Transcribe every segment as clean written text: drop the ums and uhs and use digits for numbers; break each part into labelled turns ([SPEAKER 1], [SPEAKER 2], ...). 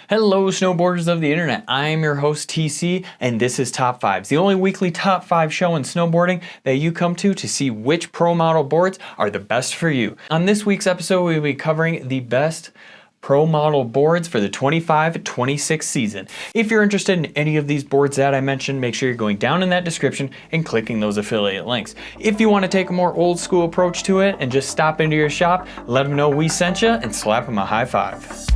[SPEAKER 1] Hello snowboarders of the internet, I am your host TC and this is Top 5s, the only weekly top 5 show in snowboarding that you come to see which pro model boards are the best for you. On this week's episode we will be covering the best pro model boards for the 25-26 season. If you're interested in any of these boards that I mentioned, make sure you're going down in that description and clicking those affiliate links. If you want to take a more old school approach to it and just stop into your shop, let them know we sent you and slap them a high five.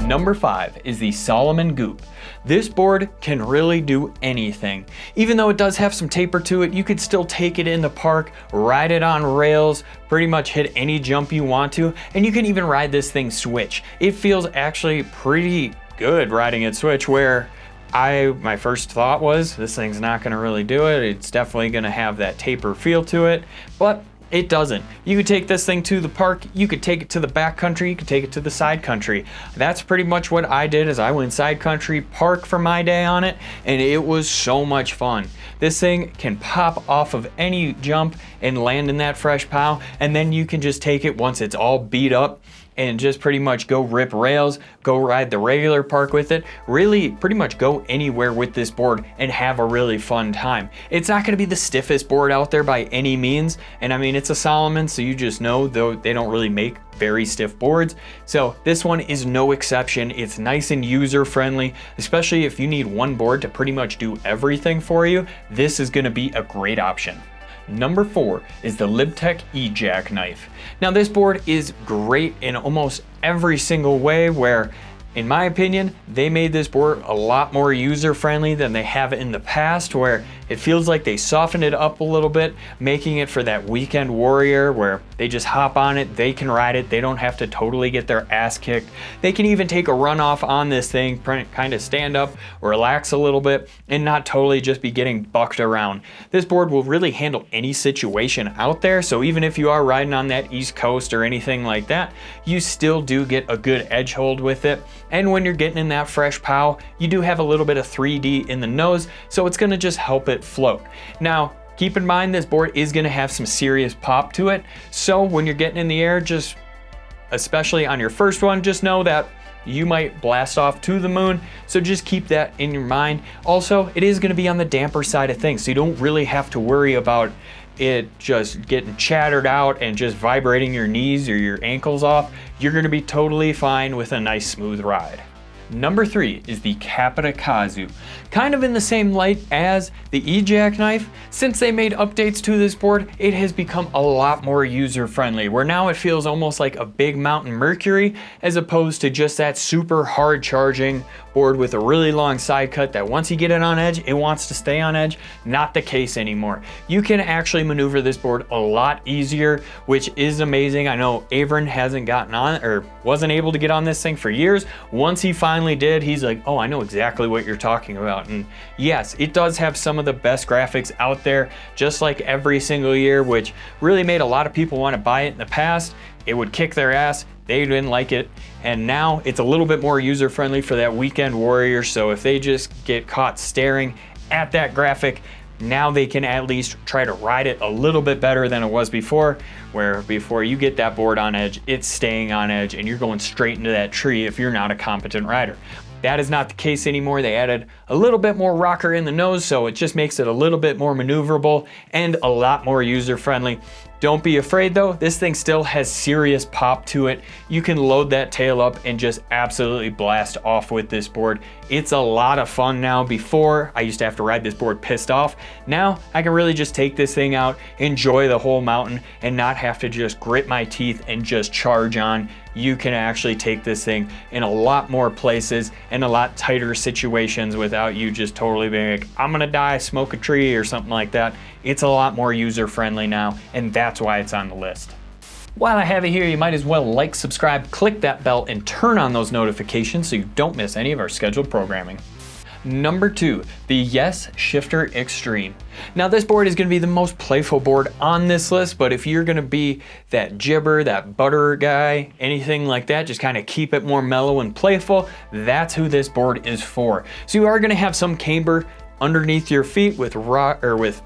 [SPEAKER 1] Number 5 is the Salomon Goop. This board can really do anything. Even though it does have some taper to it, you could still take it in the park, ride it on rails, pretty much hit any jump you want to, and you can even ride this thing switch. It feels actually pretty good riding it switch, where my first thought was this thing's not gonna really do it. It's definitely gonna have that taper feel to it, but it doesn't. You could take this thing to the park, you could take it to the back country, you could take it to the side country. That's pretty much what I did, is I went side country park for my day on it, and it was so much fun. This thing can pop off of any jump and land in that fresh pow, and then you can just take it once it's all beat up and just pretty much go rip rails, go ride the regular park with it, really pretty much go anywhere with this board and have a really fun time. It's not gonna be the stiffest board out there by any means, and I mean, it's a Salomon, so you just know though they don't really make very stiff boards. So this one is no exception. It's nice and user friendly, especially if you need one board to pretty much do everything for you. This is gonna be a great option. Number 4 is the Libtech Ejack knife. Now this board is great in almost every single way, where in my opinion, they made this board a lot more user-friendly than they have in the past, where it feels like they softened it up a little bit, making it for that weekend warrior where they just hop on it, they can ride it, they don't have to totally get their ass kicked. They can even take a runoff on this thing, kind of stand up, relax a little bit, and not totally just be getting bucked around. This board will really handle any situation out there, so even if you are riding on that East Coast or anything like that, you still do get a good edge hold with it. And when you're getting in that fresh pow, you do have a little bit of 3D in the nose, so it's gonna just help it float. Now, keep in mind this board is gonna have some serious pop to it, so when you're getting in the air, just, especially on your first one, just know that you might blast off to the moon, so just keep that in your mind. Also, it is gonna be on the damper side of things, so you don't really have to worry about it just getting chattered out and just vibrating your knees or your ankles off. You're gonna be totally fine with a nice smooth ride. Number 3 is the Capita Kazu. Kind of in the same light as the E.Jack knife, since they made updates to this board, it has become a lot more user-friendly, where now it feels almost like a big mountain Mercury, as opposed to just that super hard charging board with a really long side cut that once you get it on edge, it wants to stay on edge. Not the case anymore. You can actually maneuver this board a lot easier, which is amazing. I know Avran hasn't gotten on, or wasn't able to get on this thing for years. Once he finally did, he's like, oh, I know exactly what you're talking about. And yes, it does have some of the best graphics out there, just like every single year, which really made a lot of people want to buy it in the past. It would kick their ass, they didn't like it, and now it's a little bit more user-friendly for that weekend warrior, so if they just get caught staring at that graphic, now they can at least try to ride it a little bit better than it was before, where before you get that board on edge, it's staying on edge and you're going straight into that tree if you're not a competent rider. That is not the case anymore. They added a little bit more rocker in the nose, so it just makes it a little bit more maneuverable and a lot more user-friendly. Don't be afraid though, this thing still has serious pop to it. You can load that tail up and just absolutely blast off with this board. It's a lot of fun now. Before, I used to have to ride this board pissed off. Now, I can really just take this thing out, enjoy the whole mountain, and not have to just grit my teeth and just charge on. You can actually take this thing in a lot more places and a lot tighter situations without you just totally being like, I'm gonna die, smoke a tree or something like that. It's a lot more user-friendly now, and that's why it's on the list. While I have it here, you might as well like, subscribe, click that bell, and turn on those notifications so you don't miss any of our scheduled programming. Number 2, the Shifter Xtrm. Now this board is going to be the most playful board on this list, but if you're going to be that gibber, that butter guy, anything like that, just kind of keep it more mellow and playful, that's who this board is for. So you are going to have some camber underneath your feet with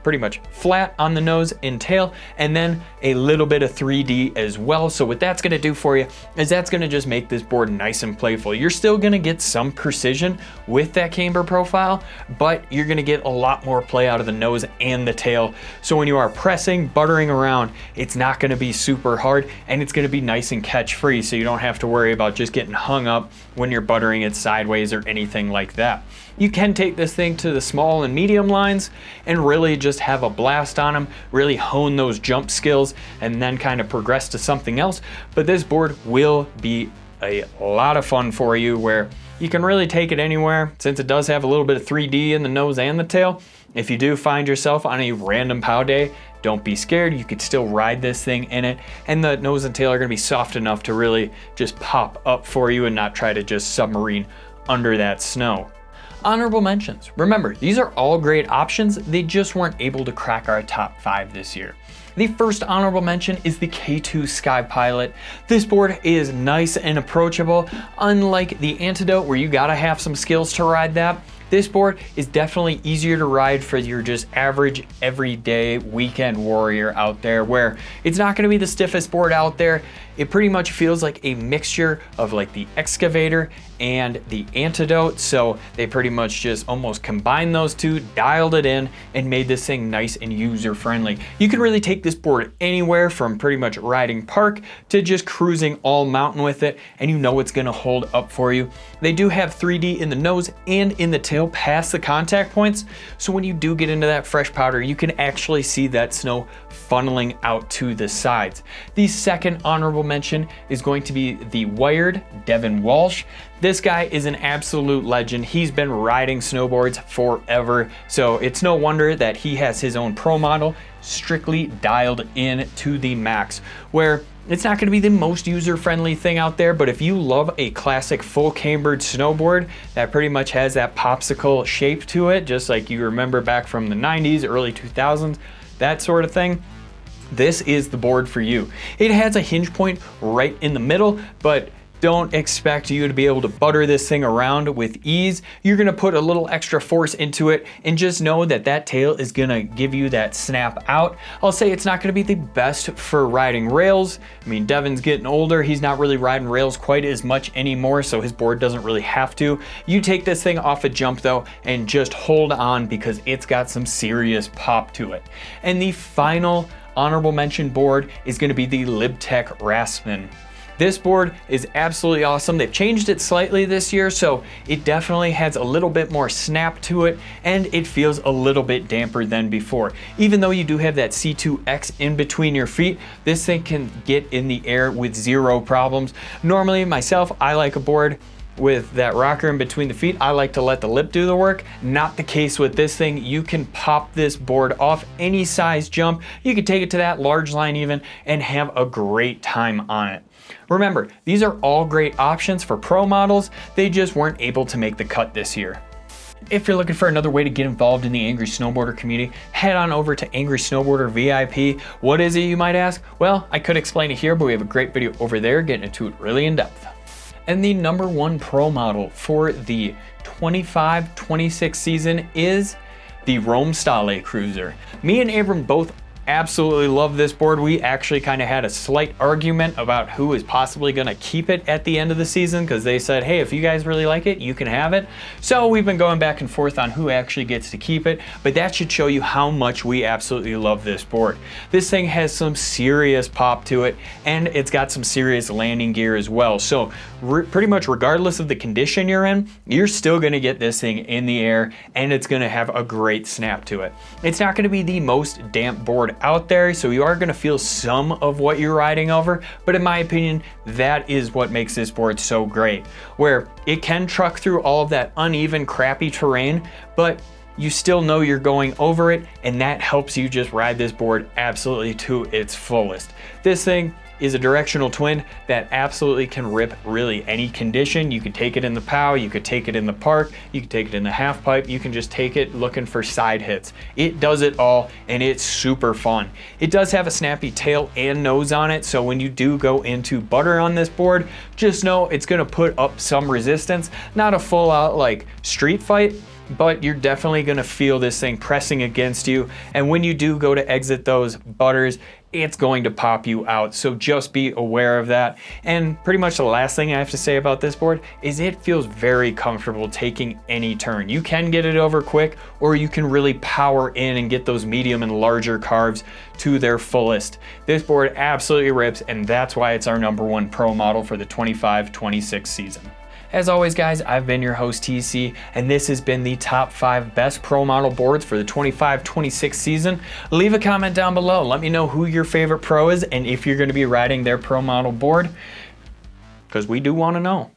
[SPEAKER 1] pretty much flat on the nose and tail, and then a little bit of 3D as well. So what that's gonna do for you is that's gonna just make this board nice and playful. You're still gonna get some precision with that camber profile, but you're gonna get a lot more play out of the nose and the tail. So when you are pressing, buttering around, it's not gonna be super hard, and it's gonna be nice and catch free, so you don't have to worry about just getting hung up when you're buttering it sideways or anything like that. You can take this thing to the small and medium lines and really just have a blast on them, really hone those jump skills, and then kind of progress to something else. But this board will be a lot of fun for you, where you can really take it anywhere, since it does have a little bit of 3D in the nose and the tail. If you do find yourself on a random POW day, don't be scared. You could still ride this thing in it, and the nose and tail are gonna be soft enough to really just pop up for you and not try to just submarine under that snow. Honorable mentions. Remember, these are all great options. They just weren't able to crack our top 5 this year. The first honorable mention is the K2 Skypilot. This board is nice and approachable. Unlike the Antidote, where you gotta have some skills to ride that, this board is definitely easier to ride for your just average, everyday weekend warrior out there, where it's not gonna be the stiffest board out there. It pretty much feels like a mixture of like the Excavator and the Antidote. So they pretty much just almost combined those two, dialed it in, and made this thing nice and user friendly. You can really take this board anywhere, from pretty much riding park to just cruising all mountain with it, and you know it's gonna hold up for you. They do have 3D in the nose and in the tail past the contact points. So when you do get into that fresh powder, you can actually see that snow funneling out to the sides. The second honorable mention is going to be the wired Devun Walsh. This guy is an absolute legend. He's been riding snowboards forever, so it's no wonder that he has his own pro model strictly dialed in to the max, where it's not gonna be the most user-friendly thing out there, but if you love a classic full cambered snowboard that pretty much has that popsicle shape to it, just like you remember back from the 90s, early 2000s, that sort of thing, this is the board for you. It has a hinge point right in the middle, but don't expect you to be able to butter this thing around with ease. You're gonna put a little extra force into it, and just know that that tail is gonna give you that snap out. I'll say it's not gonna be the best for riding rails. I mean, Devun's getting older. He's not really riding rails quite as much anymore, so his board doesn't really have to. You take this thing off a jump though, and just hold on, because it's got some serious pop to it. And the final honorable mention board is gonna be the Libtech Rasman. This board is absolutely awesome. They've changed it slightly this year, so it definitely has a little bit more snap to it, and it feels a little bit damper than before. Even though you do have that C2X in between your feet, this thing can get in the air with zero problems. Normally, myself, I like a board with that rocker in between the feet. I like to let the lip do the work. Not the case with this thing. You can pop this board off any size jump. You can take it to that large line even, and have a great time on it. Remember, these are all great options for pro models. They just weren't able to make the cut this year. If you're looking for another way to get involved in the Angry Snowboarder community, head on over to Angry Snowboarder VIP. What is it, you might ask? Well, I could explain it here, but we have a great video over there getting into it really in depth. And the #1 pro model for the 25-26 season is the Rome Stale Crewzer. Me and Avran both absolutely love this board. We actually kind of had a slight argument about who is possibly going to keep it at the end of the season, because they said, hey, if you guys really like it, you can have it. So we've been going back and forth on who actually gets to keep it, but that should show you how much we absolutely love this board. This thing has some serious pop to it, and it's got some serious landing gear as well. So pretty much regardless of the condition you're in, you're still going to get this thing in the air, and it's going to have a great snap to it. It's not going to be the most damp board out there, so you are going to feel some of what you're riding over, but in my opinion, that is what makes this board so great, where it can truck through all of that uneven, crappy terrain, but you still know you're going over it, and that helps you just ride this board absolutely to its fullest. This thing is a directional twin that absolutely can rip really any condition. You could take it in the POW, you could take it in the park, you could take it in the half pipe, you can just take it looking for side hits. It does it all, and it's super fun. It does have a snappy tail and nose on it, so when you do go into butter on this board, just know it's gonna put up some resistance, not a full out like street fight, but you're definitely gonna feel this thing pressing against you. And when you do go to exit those butters, it's going to pop you out. So just be aware of that. And pretty much the last thing I have to say about this board is it feels very comfortable taking any turn. You can get it over quick, or you can really power in and get those medium and larger carves to their fullest. This board absolutely rips, and that's why it's our #1 pro model for the 25-26 season. As always, guys, I've been your host, TC, and this has been the top 5 best pro model boards for the 25-26 season. Leave a comment down below. Let me know who your favorite pro is and if you're going to be riding their pro model board, because we do want to know.